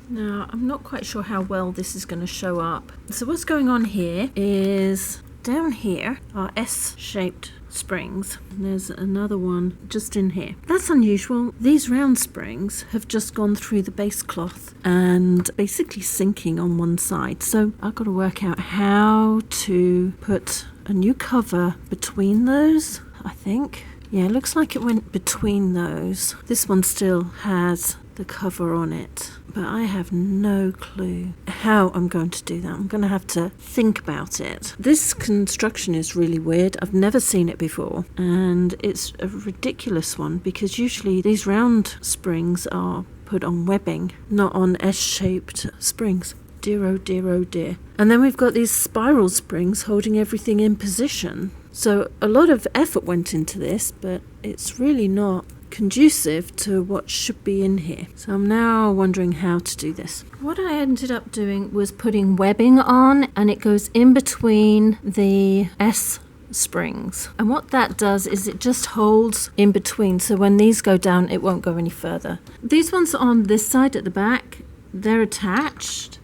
Now, I'm not quite sure how well this is going to show up. So what's going on here is down here are S-shaped springs. There's another one just in here. That's unusual. These round springs have just gone through the base cloth and basically sinking on one side. So I've got to work out how to put a new cover between those, I think. Yeah, it looks like it went between those. This one still has the cover on it, but I have no clue how I'm going to do that. I'm going to have to think about it. This construction is really weird. I've never seen it before, and it's a ridiculous one because usually these round springs are put on webbing, not on S-shaped springs. Dear, oh dear, oh dear. And then we've got these spiral springs holding everything in position. So a lot of effort went into this, but it's really not conducive to what should be in here. So I'm now wondering how to do this. What I ended up doing was putting webbing on, and it goes in between the S springs. And what that does is it just holds in between, so when these go down, it won't go any further. These ones on this side at the back, they're attached.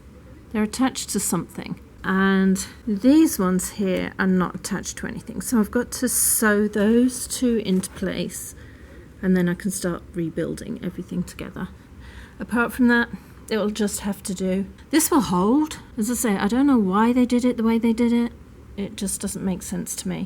They're attached to something. And these ones here are not attached to anything. So I've got to sew those two into place, and then I can start rebuilding everything together. Apart from that, it'll just have to do. This will hold. As I say, I don't know why they did it the way they did it. It just doesn't make sense to me.